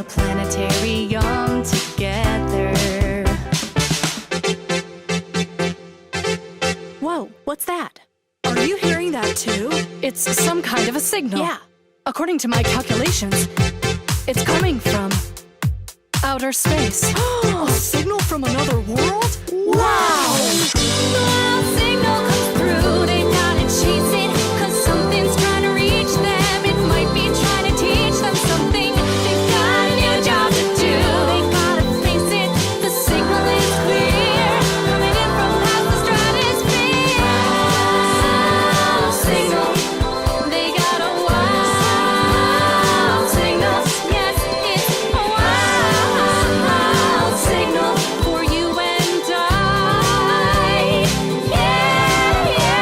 Planetarium together. Whoa, what's that? Are you hearing that too? It's some kind of a signal. Yeah. According to my calculations, it's coming from outer space. A signal from another world? Wow! The signal comes through, they gotta chase it, 'cause something's trying to reach them. It might be trying to teach them something. They've got a new job to do. They gotta face it. The signal is clear, coming in from past the stratosphere. Wow, signal. They got a wow signal. Yes, it's a wow signal for you and I. Yeah, yeah.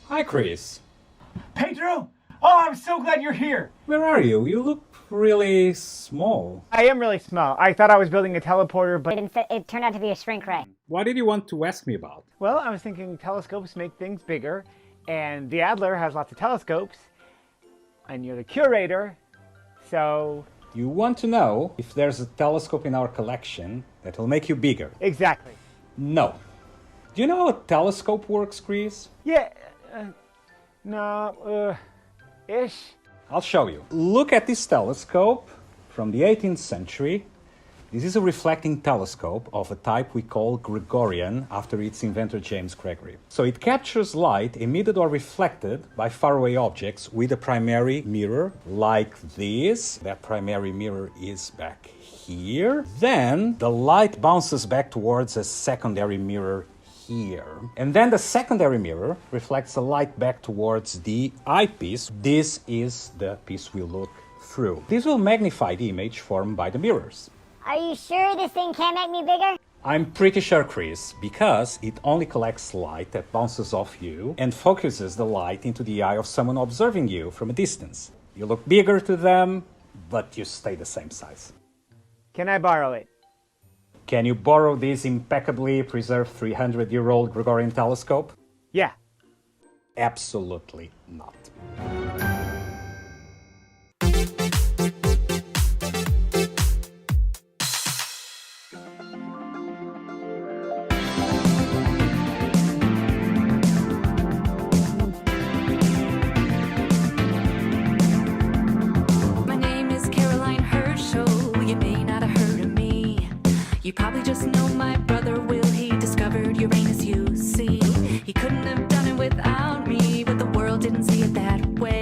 Hi, Chris. Pedro! Oh, I'm so glad you're here! Where are you? You look really small. I am really small. I thought I was building a teleporter, but It turned out to be a shrink ray. What did you want to ask me about? well, I was thinking telescopes make things bigger, and the Adler has lots of telescopes, and you're the curator, so... You want to know if there's a telescope in our collection that will make you bigger. Exactly. No. Do you know how a telescope works, Chris? Yeah, ish. I'll show you. Look at this telescope from the 18th century. This is a reflecting telescope of a type we call Gregorian, after its inventor James Gregory. So it captures light emitted or reflected by faraway objects with a primary mirror like this. That primary mirror is back here. Then the light bounces back towards a secondary mirror here. And then the secondary mirror reflects the light back towards the eyepiece. This is the piece we look through. This will magnify the image formed by the mirrors. Are you sure this thing can't make me bigger? I'm pretty sure, Chris, because it only collects light that bounces off you and focuses the light into the eye of someone observing you from a distance. You look bigger to them, but you stay the same size. Can I borrow it? Can you borrow this impeccably preserved 300-year-old Gregorian telescope? Yeah. Absolutely not. My name is Herschel. You may not have heard of me. You probably just know my brother Will. He discovered Uranus, you see. He couldn't have done it without me, but the world didn't see it that way.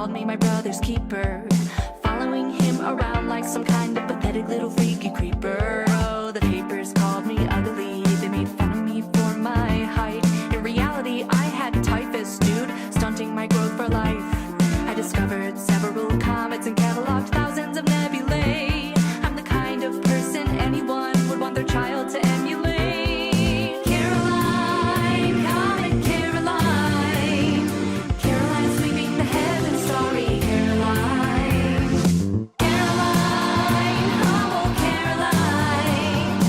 called me my brother's keeper, following him around like some kind of pathetic little freaky creeper. Oh, the papers called me ugly, they made fun of me for my height. In reality, I had typhus, dude, stunting my growth for life. I discovered several comets and cataloged thousands of nebulae. I'm the kind of person anyone would want their child to emulate. Caroline, Comet Caroline, Caroline sweeping the heavens, starry Caroline. Caroline, humble Caroline,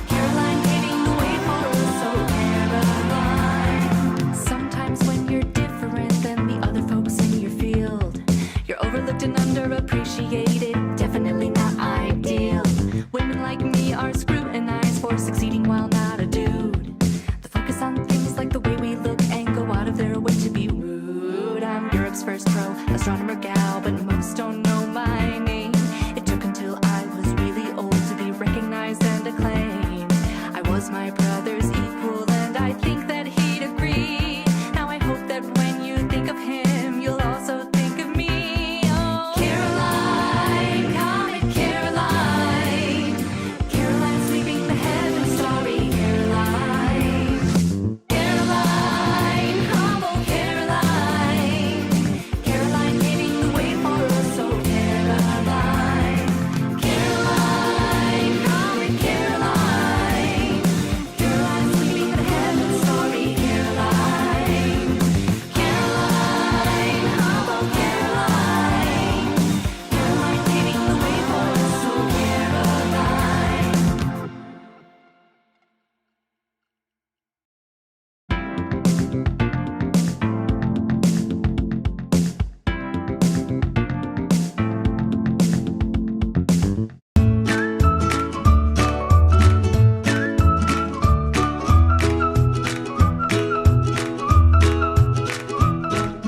Caroline paving the way for us, oh Caroline. Sometimes when you're different than the other folks in your field, you're overlooked and underappreciated, definitely not ideal. Women like me are scrutinized for succeeding while not a dude. The focus on things like the way we look and go out of their way to be rude. I'm Europe's first pro astronomer gal, but most don't know my name. It took until I was really old to be recognized and acclaimed. I was my brother's equal, and I think that he'd agree. Now I hope that when you think of him, you'll also think of me. Oh, Caroline, Comet Caroline, Caroline sweeping the heavens, starry Caroline. Caroline, humble Caroline, Caroline paving the way for us, oh Caroline. Caroline, Comet Caroline, Caroline sweeping the heavens, starry Caroline. Caroline, humble Caroline, Caroline paving the way for us, oh Caroline.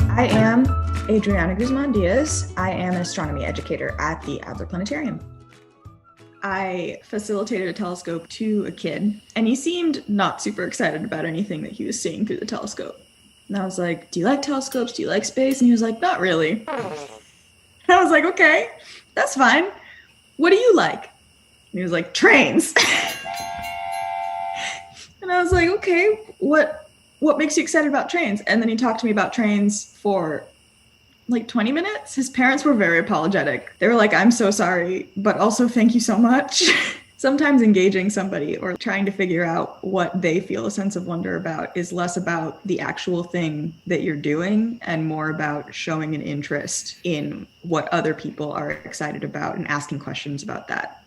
I am Adriana Guzman Diaz. I am an astronomy educator at the Adler Planetarium. I facilitated a telescope to a kid, and he seemed not super excited about anything that he was seeing through the telescope. And I was like, "Do you like telescopes? Do you like space?" And he was like, "Not really." And I was like, "Okay, that's fine. What do you like?" And he was like, "Trains." And I was like, "Okay, what makes you excited about trains?" And then he talked to me about trains for like 20 minutes. His parents were very apologetic. They were like, "I'm so sorry, but also thank you so much." Sometimes engaging somebody or trying to figure out what they feel a sense of wonder about is less about the actual thing that you're doing and more about showing an interest in what other people are excited about and asking questions about that.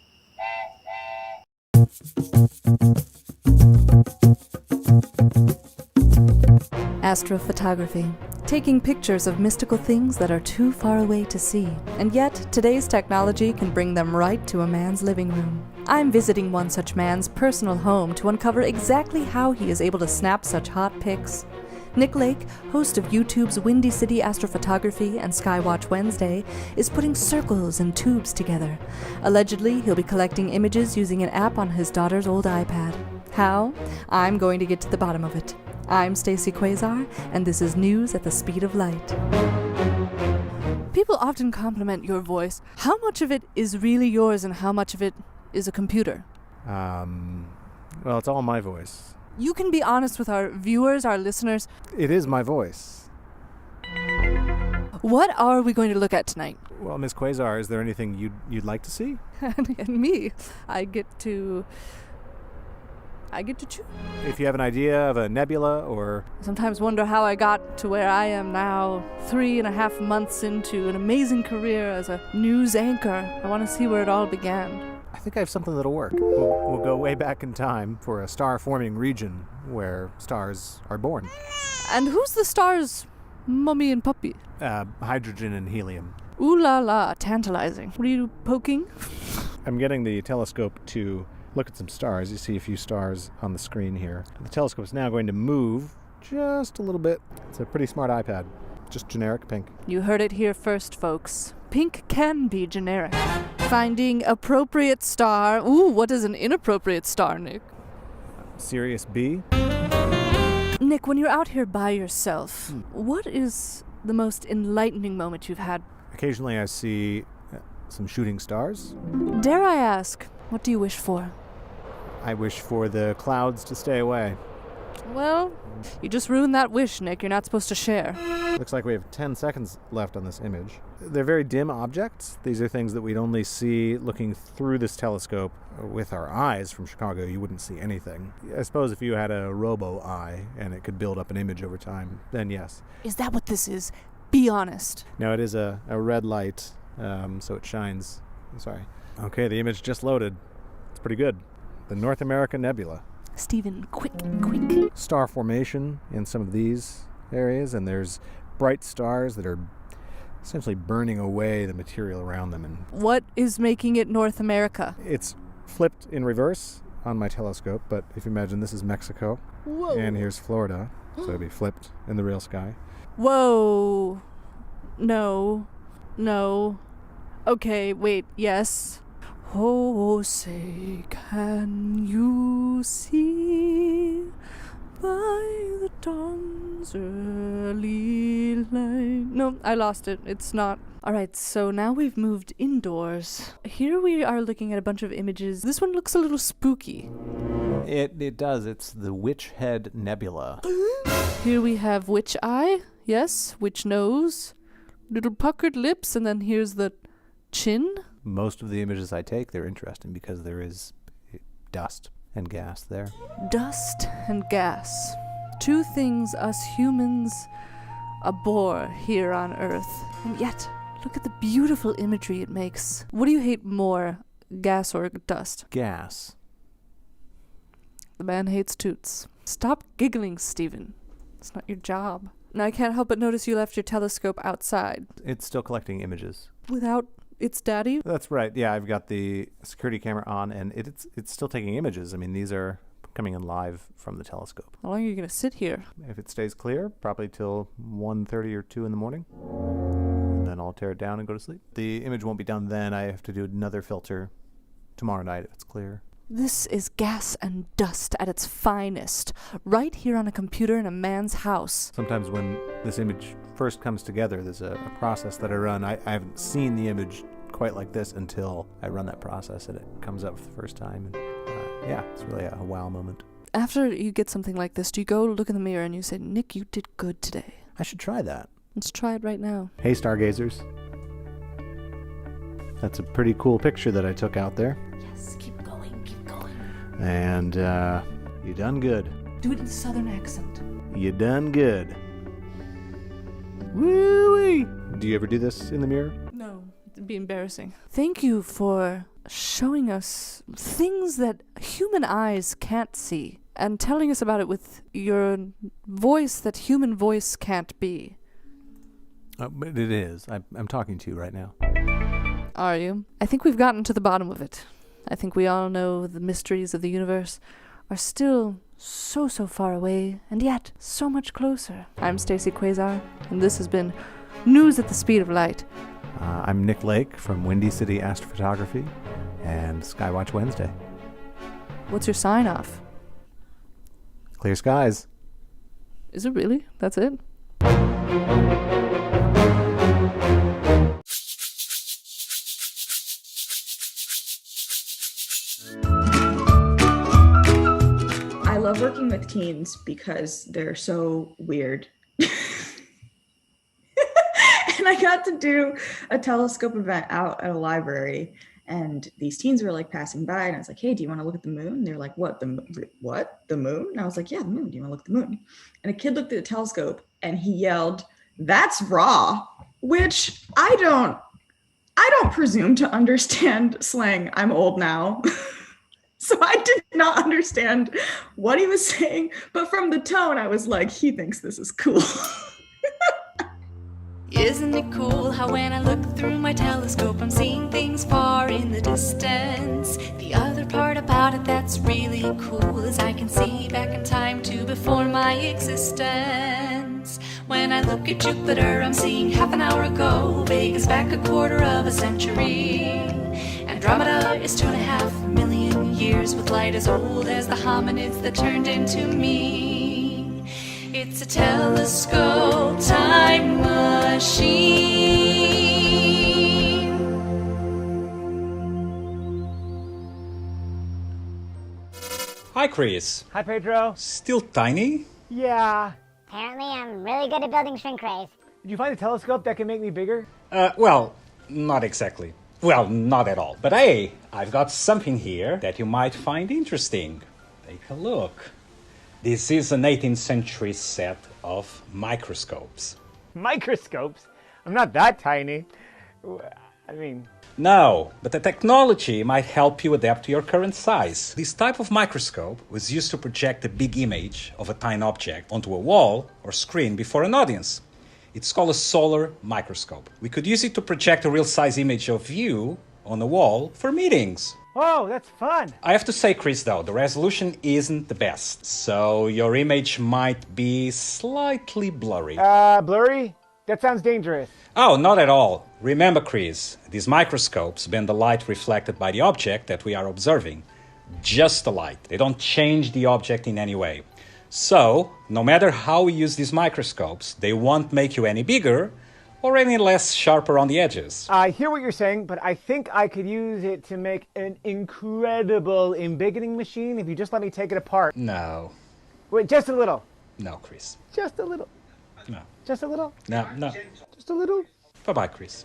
Astrophotography. Taking pictures of mystical things that are too far away to see, and yet today's technology can bring them right to a man's living room. I'm visiting one such man's personal home to uncover exactly how he is able to snap such hot pics. Nick Lake, host of YouTube's Windy City Astrophotography and Skywatch Wednesday, is putting circles and tubes together. Allegedly, he'll be collecting images using an app on his daughter's old iPad. How? I'm going to get to the bottom of it. I'm Stacey Quasar, and this is News at the Speed of Light. People often compliment your voice. How much of it is really yours and how much of it is a computer? Well, it's all my voice. You can be honest with our viewers, our listeners. It is my voice. What are we going to look at tonight? Well, Ms. Quasar, is there anything you'd like to see? And me, I get to choose. If you have an idea of a nebula or... Sometimes wonder how I got to where I am now, 3.5 months into an amazing career as a news anchor. I want to see where it all began. I think I have something that'll work. We'll go way back in time for a star-forming region where stars are born. And who's the star's mummy and puppy? Hydrogen and helium. Ooh la la, tantalizing. What are you poking? I'm getting the telescope to look at some stars. You see a few stars on the screen here. The telescope is now going to move just a little bit. It's a pretty smart iPad. Just generic pink. You heard it here first, folks. Pink can be generic. Finding appropriate star. Ooh, what is an inappropriate star, Nick? Sirius B. Nick, when you're out here by yourself, what is the most enlightening moment you've had? Occasionally I see some shooting stars. Dare I ask, what do you wish for? I wish for the clouds to stay away. Well, you just ruined that wish, Nick. You're not supposed to share. Looks like we have 10 seconds left on this image. They're very dim objects. These are things that we'd only see looking through this telescope with our eyes from Chicago. You wouldn't see anything. I suppose if you had a robo-eye and it could build up an image over time, then yes. Is that what this is? Be honest. Now it is a red light, so it shines. Sorry. Okay, the image just loaded. It's pretty good. The North America Nebula. Stephen, quick. Star formation in some of these areas, and there's bright stars that are essentially burning away the material around them. And what is making it North America? it's flipped in reverse on my telescope, but if you imagine this is Mexico, Whoa. and here's Florida, so it'd be flipped in the real sky. Whoa. No. Okay, wait, yes. Oh, say, can you see by the dawn's early light? No, I lost it. It's not. All right, so now we've moved indoors. Here we are looking at a bunch of images. This one looks a little spooky. It does. It's the Witch Head Nebula. Here we have witch eye, yes, witch nose, little puckered lips, and then here's the chin. Most of the images I take, they're interesting because there is dust and gas there. Dust and gas. Two things us humans abhor here on Earth. And yet, look at the beautiful imagery it makes. What do you hate more, gas or dust? Gas. The man hates toots. Stop giggling, Stephen. It's not your job. Now, I can't help but notice you left your telescope outside. It's still collecting images. Without its daddy? That's right. Yeah, I've got the security camera on, and it's still taking images. I mean, these are coming in live from the telescope. How long are you going to sit here? If it stays clear, probably till 1:30 or 2 in the morning. And then I'll tear it down and go to sleep. The image won't be done then. I have to do another filter tomorrow night if it's clear. This is gas and dust at its finest, right here on a computer in a man's house. Sometimes when this image first comes together, there's a process that I run. I haven't seen the image quite like this until I run that process and it comes up for the first time. And yeah, it's really a wow moment. After you get something like this, do you go look in the mirror and you say, Nick, you did good today? I should try that. Let's try it right now. Hey, stargazers. That's a pretty cool picture that I took out there. Yes, keep going. And you done good. Do it in a southern accent. You done good. Woo-wee! Do you ever do this in the mirror? No, it'd be embarrassing. Thank you for showing us things that human eyes can't see and telling us about it with your voice that human voice can't be. But it is. I'm talking to you right now. Are you? I think we've gotten to the bottom of it. I think we all know the mysteries of the universe are still so far away, and yet so much closer. I'm Stacey Quasar, and this has been News at the Speed of Light. I'm Nick Lake from Windy City Astrophotography and Skywatch Wednesday. What's your sign-off? Clear skies. Is it really? That's it? I love working with teens because they're so weird. And I got to do a telescope event out at a library, and these teens were like passing by, and I was like, hey, do you want to look at the moon? They were like, what? The moon? And I was like, yeah, the moon. Do you want to look at the moon? And a kid looked at the telescope and he yelled, that's raw, which I don't presume to understand slang. I'm old now. So I did not understand what he was saying, but from the tone, I was like, he thinks this is cool. Isn't it cool how when I look through my telescope I'm seeing things far in the distance? The other part about it that's really cool is I can see back in time to before my existence. When I look at Jupiter I'm seeing half an hour ago, Vegas back a quarter of a century. Andromeda is 2.5 million years with light as old as the hominids that turned into me. It's a telescope time machine. Hi, Chris. Hi, Pedro. Still tiny? Yeah. Apparently, I'm really good at building shrink rays. Did you find a telescope that can make me bigger? Well, not exactly. Well, not at all. But hey, I've got something here that you might find interesting. Take a look. This is an 18th century set of microscopes. Microscopes? I'm not that tiny. I mean... No, but the technology might help you adapt to your current size. This type of microscope was used to project a big image of a tiny object onto a wall or screen before an audience. It's called a solar microscope. We could use it to project a real-size image of you on a wall for meetings. Oh, that's fun. I have to say, Chris, though, the resolution isn't the best, so your image might be slightly blurry. Blurry? That sounds dangerous. Oh, not at all. Remember, Chris, these microscopes bend the light reflected by the object that we are observing. Just the light. They don't change the object in any way. So, no matter how we use these microscopes, they won't make you any bigger or any less sharper on the edges. I hear what you're saying, but I think I could use it to make an incredible embiggening machine if you just let me take it apart. No. Wait, just a little. No, Chris. Just a little. No. Just a little. No, no. Just a little. Bye-bye, Chris.